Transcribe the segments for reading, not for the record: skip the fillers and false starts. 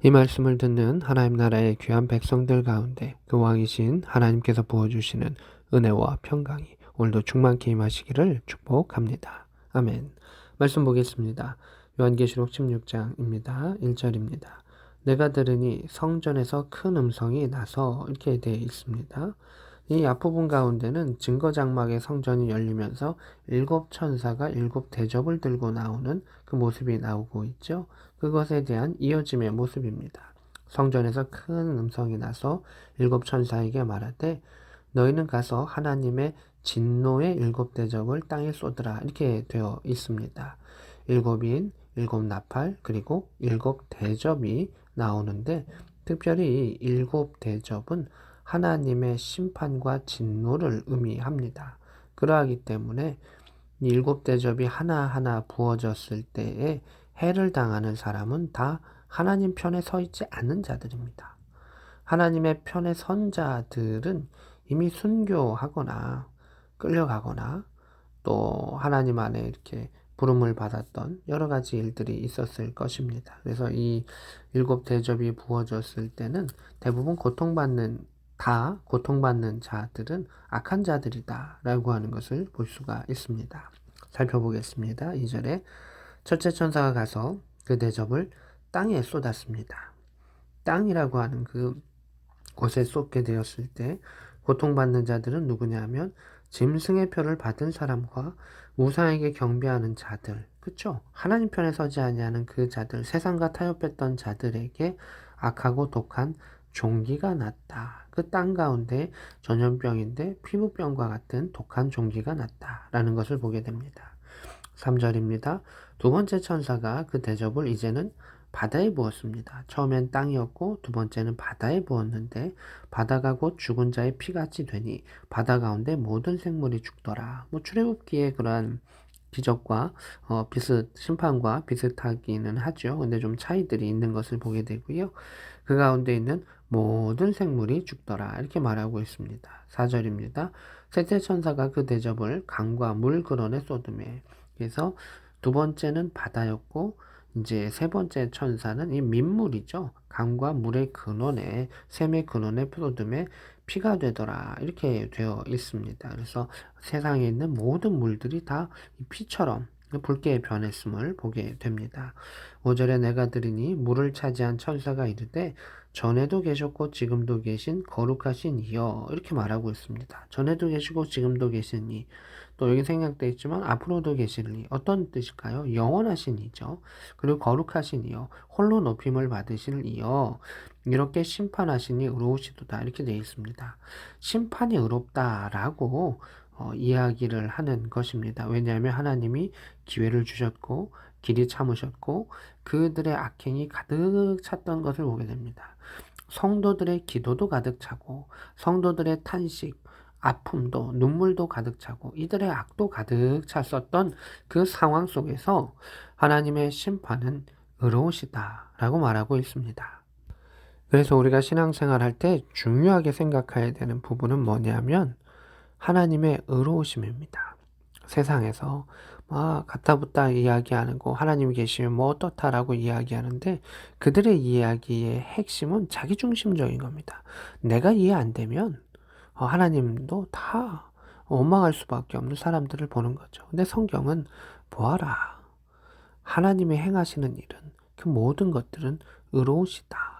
이 말씀을 듣는 하나님 나라의 귀한 백성들 가운데 그 왕이신 하나님께서 부어주시는 은혜와 평강이 오늘도 충만케 임하시기를 축복합니다. 아멘. 말씀 보겠습니다. 요한계시록 16장입니다. 1절입니다. 내가 들으니 성전에서 큰 음성이 나서 이렇게 되어 있습니다. 이 앞부분 가운데는 증거장막의 성전이 열리면서 일곱 천사가 일곱 대접을 들고 나오는 그 모습이 나오고 있죠. 그것에 대한 이어짐의 모습입니다. 성전에서 큰 음성이 나서 일곱 천사에게 말하되 너희는 가서 하나님의 진노의 일곱 대접을 땅에 쏟으라 이렇게 되어 있습니다. 일곱인, 일곱 나팔, 그리고 일곱 대접이 나오는데 특별히 이 일곱 대접은 하나님의 심판과 진노를 의미합니다. 그러하기 때문에 일곱 대접이 하나하나 부어졌을 때에 해를 당하는 사람은 다 하나님 편에 서 있지 않는 자들입니다. 하나님의 편에 선 자들은 이미 순교하거나 끌려가거나 또 하나님 안에 이렇게 부름을 받았던 여러 가지 일들이 있었을 것입니다. 그래서 이 일곱 대접이 부어졌을 때는 대부분 다 고통받는 자들은 악한 자들이다라고 하는 것을 볼 수가 있습니다. 살펴보겠습니다. 2절에 첫째 천사가 가서 그 대접을 땅에 쏟았습니다. 땅이라고 하는 그 곳에 쏟게 되었을 때 고통받는 자들은 누구냐면 짐승의 표를 받은 사람과 우상에게 경배하는 자들, 그렇죠? 하나님 편에 서지 아니하는 그 자들, 세상과 타협했던 자들에게 악하고 독한 종기가 났다. 그 땅 가운데 전염병인데 피부병과 같은 독한 종기가 났다라는 것을 보게 됩니다. 3절입니다. 두 번째 천사가 그 대접을 이제는 바다에 부었습니다. 처음엔 땅이었고 두 번째는 바다에 부었는데 바다가 곧 죽은 자의 피같이 되니 바다 가운데 모든 생물이 죽더라. 출애굽기의 그러한 기적과 심판과 비슷하기는 하죠. 근데 좀 차이들이 있는 것을 보게 되고요. 그 가운데 있는 모든 생물이 죽더라. 이렇게 말하고 있습니다. 4절입니다. 셋째 천사가 그 대접을 강과 물 근원에 쏟음에. 그래서 두 번째는 바다였고 이제 세 번째 천사는 이 민물이죠. 강과 물의 근원에 샘의 근원에 쏟음에 피가 되더라. 이렇게 되어 있습니다. 그래서 세상에 있는 모든 물들이 다 피처럼 붉게 변했음을 보게 됩니다. 5절에 내가 들으니 물을 차지한 천사가 이르되 전에도 계셨고 지금도 계신 거룩하신 이여 이렇게 말하고 있습니다. 전에도 계시고 지금도 계신 이, 또 여기 생략되어 있지만 앞으로도 계실 이, 어떤 뜻일까요? 영원하신 이죠. 그리고 거룩하신 이여, 홀로 높임을 받으실 이여, 이렇게 심판하시니 의로우시도다 이렇게 되어 있습니다. 심판이 의롭다라고 이야기를 하는 것입니다. 왜냐하면 하나님이 기회를 주셨고 길이 참으셨고 그들의 악행이 가득 찼던 것을 보게 됩니다. 성도들의 기도도 가득 차고 성도들의 탄식, 아픔도 눈물도 가득 차고 이들의 악도 가득 찼었던 그 상황 속에서 하나님의 심판은 의로우시다라고 말하고 있습니다. 그래서 우리가 신앙생활 할 때 중요하게 생각해야 되는 부분은 뭐냐면 하나님의 의로우심입니다. 세상에서 막 갖다붙다 이야기하는 거 하나님이 계시면 뭐 어떻다라고 이야기하는데 그들의 이야기의 핵심은 자기중심적인 겁니다. 내가 이해 안 되면 하나님도 다 원망할 수밖에 없는 사람들을 보는 거죠. 근데 성경은 보아라. 하나님이 행하시는 일은 그 모든 것들은 의로우시다.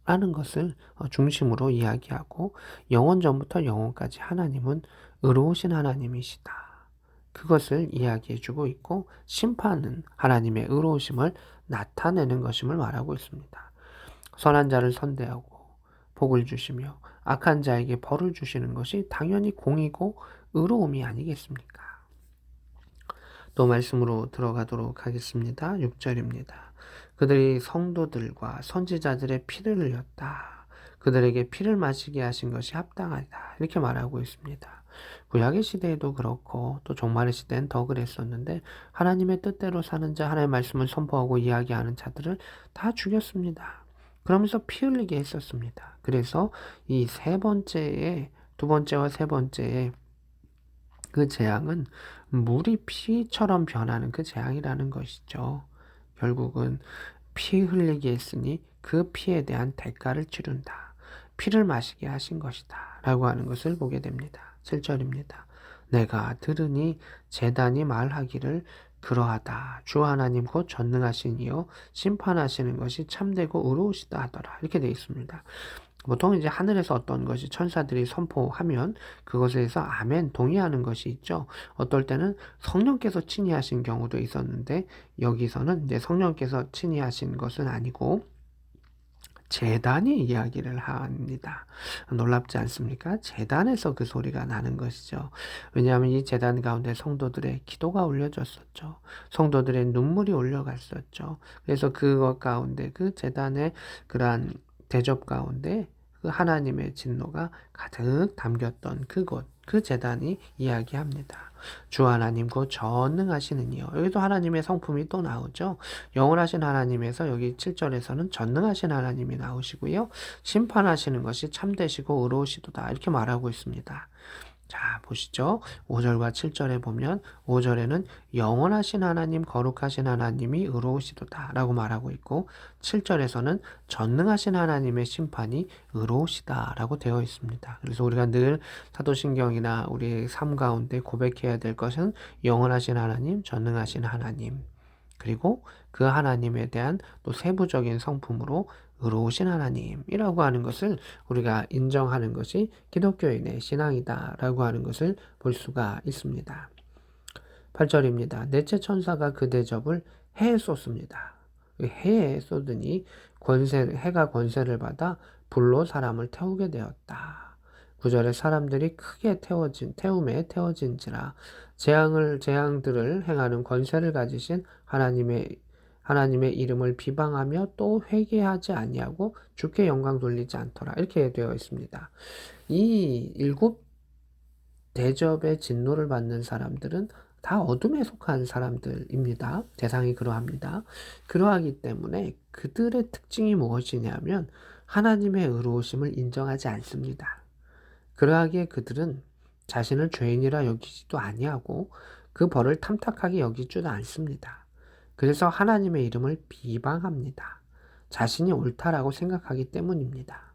라는 것을 중심으로 이야기하고 영원 전부터 영원까지 하나님은 의로우신 하나님이시다. 그것을 이야기해주고 있고 심판은 하나님의 의로우심을 나타내는 것임을 말하고 있습니다. 선한 자를 선대하고 복을 주시며 악한 자에게 벌을 주시는 것이 당연히 공이고 의로움이 아니겠습니까? 또 말씀으로 들어가도록 하겠습니다. 6절입니다. 그들이 성도들과 선지자들의 피를 흘렸다. 그들에게 피를 마시게 하신 것이 합당하다. 이렇게 말하고 있습니다. 구약의 시대에도 그렇고 또 종말의 시대는 더 그랬었는데 하나님의 뜻대로 사는 자, 하나님의 말씀을 선포하고 이야기하는 자들을 다 죽였습니다. 그러면서 피 흘리게 했었습니다. 그래서 이 두 번째와 세 번째에 그 재앙은 물이 피처럼 변하는 그 재앙이라는 것이죠. 결국은 피 흘리게 했으니 그 피에 대한 대가를 치른다. 피를 마시게 하신 것이다. 라고 하는 것을 보게 됩니다. 7절입니다. 내가 들으니 제단이 말하기를 그러하다. 주 하나님 곧 전능하신 이요 심판하시는 것이 참되고 의로우시다 하더라. 이렇게 되어 있습니다. 보통 이제 하늘에서 어떤 것이 천사들이 선포하면 그것에 대해서 아멘 동의하는 것이 있죠. 어떨 때는 성령께서 친히하신 경우도 있었는데 여기서는 이제 성령께서 친히하신 것은 아니고 제단이 이야기를 합니다. 놀랍지 않습니까? 제단에서 그 소리가 나는 것이죠. 왜냐하면 이 제단 가운데 성도들의 기도가 올려졌었죠. 성도들의 눈물이 올려갔었죠. 그래서 그것 가운데 그 제단의 그러한 대접 가운데 그 하나님의 진노가 가득 담겼던 그곳, 그 제단이 이야기합니다. 주 하나님 곧 전능하시는 이요. 여기도 하나님의 성품이 또 나오죠. 영원하신 하나님에서 여기 7절에서는 전능하신 하나님이 나오시고요. 심판하시는 것이 참되시고 의로우시도다. 이렇게 말하고 있습니다. 자, 보시죠. 5절과 7절에 보면 5절에는 영원하신 하나님, 거룩하신 하나님이 의로우시도다 라고 말하고 있고 7절에서는 전능하신 하나님의 심판이 의로우시다 라고 되어 있습니다. 그래서 우리가 늘 사도신경이나 우리 삶 가운데 고백해야 될 것은 영원하신 하나님, 전능하신 하나님, 그리고 그 하나님에 대한 또 세부적인 성품으로 의로우신 하나님이라고 하는 것을 우리가 인정하는 것이 기독교인의 신앙이다라고 하는 것을 볼 수가 있습니다. 8절입니다. 넷째 천사가 그 대접을 해에 쏟습니다. 해에 쏟으니 해가 권세를 받아 불로 사람을 태우게 되었다. 9절에 사람들이 크게 태움에 태워진지라 재앙들을 행하는 권세를 가지신 하나님의 이름을 비방하며 또 회개하지 아니하고 주께 영광 돌리지 않더라. 이렇게 되어 있습니다. 이 일곱 대접의 진노를 받는 사람들은 다 어둠에 속한 사람들입니다. 대상이 그러합니다. 그러하기 때문에 그들의 특징이 무엇이냐면 하나님의 의로우심을 인정하지 않습니다. 그러하기에 그들은 자신을 죄인이라 여기지도 아니하고 그 벌을 탐탁하게 여기지도 않습니다. 그래서 하나님의 이름을 비방합니다. 자신이 옳다라고 생각하기 때문입니다.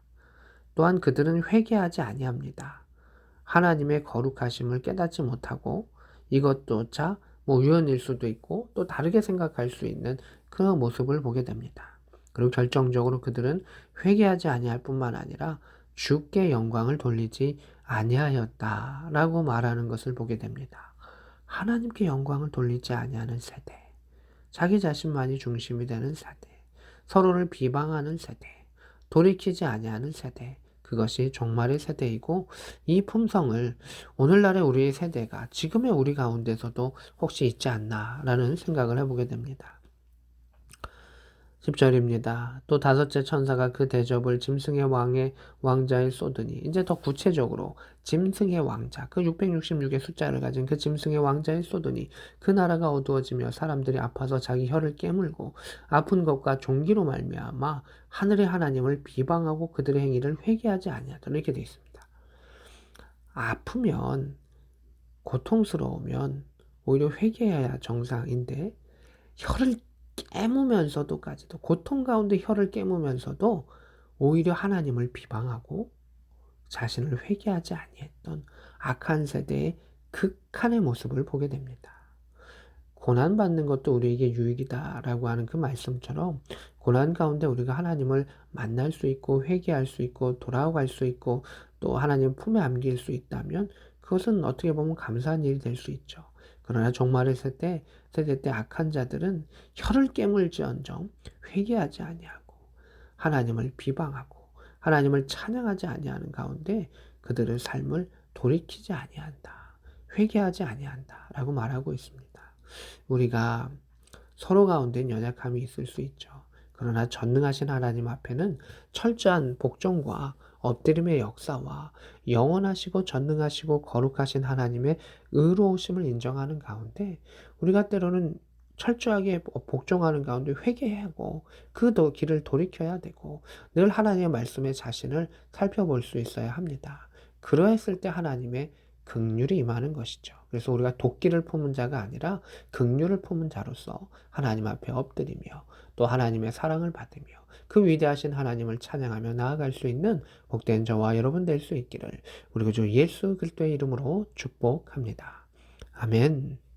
또한 그들은 회개하지 아니합니다. 하나님의 거룩하심을 깨닫지 못하고 이것조차 우연일 수도 있고 또 다르게 생각할 수 있는 그런 모습을 보게 됩니다. 그리고 결정적으로 그들은 회개하지 아니할 뿐만 아니라 주께 영광을 돌리지 아니하였다라고 말하는 것을 보게 됩니다. 하나님께 영광을 돌리지 아니하는 세대. 자기 자신만이 중심이 되는 세대, 서로를 비방하는 세대, 돌이키지 아니하는 세대, 그것이 종말의 세대이고 이 품성을 오늘날의 우리의 세대가 지금의 우리 가운데서도 혹시 있지 않나라는 생각을 해보게 됩니다. 10절입니다. 또 다섯째 천사가 그 대접을 짐승의 왕자에 쏟으니 이제 더 구체적으로 짐승의 왕자, 그 666의 숫자를 가진 그 짐승의 왕자에 쏟으니 그 나라가 어두워지며 사람들이 아파서 자기 혀를 깨물고 아픈 것과 종기로 말미암아 하늘의 하나님을 비방하고 그들의 행위를 회개하지 아니하더라. 이렇게 되어 있습니다. 아프면 고통스러우면 오히려 회개해야 정상인데 혀를 깨무면서도까지도 고통 가운데 혀를 깨무면서도 오히려 하나님을 비방하고 자신을 회개하지 아니했던 악한 세대의 극한의 모습을 보게 됩니다. 고난받는 것도 우리에게 유익이다라고 하는 그 말씀처럼 고난 가운데 우리가 하나님을 만날 수 있고 회개할 수 있고 돌아갈 수 있고 또 하나님 품에 안길 수 있다면 그것은 어떻게 보면 감사한 일이 될 수 있죠. 그러나 종말의 세대 때 악한 자들은 혀를 깨물지언정 회개하지 아니하고 하나님을 비방하고 하나님을 찬양하지 아니하는 가운데 그들의 삶을 돌이키지 아니한다. 회개하지 아니한다라고 말하고 있습니다. 우리가 서로 가운데 연약함이 있을 수 있죠. 그러나 전능하신 하나님 앞에는 철저한 복종과 엎드림의 역사와 영원하시고 전능하시고 거룩하신 하나님의 의로우심을 인정하는 가운데 우리가 때로는 철저하게 복종하는 가운데 회개하고 그 길을 돌이켜야 되고 늘 하나님의 말씀에 자신을 살펴볼 수 있어야 합니다. 그러했을 때 하나님의 긍휼이 임하는 것이죠. 그래서 우리가 도끼를 품은 자가 아니라 긍휼을 품은 자로서 하나님 앞에 엎드리며 또 하나님의 사랑을 받으며 그 위대하신 하나님을 찬양하며 나아갈 수 있는 복된 저와 여러분 될 수 있기를 우리 구주 예수 그리스도의 이름으로 축복합니다. 아멘.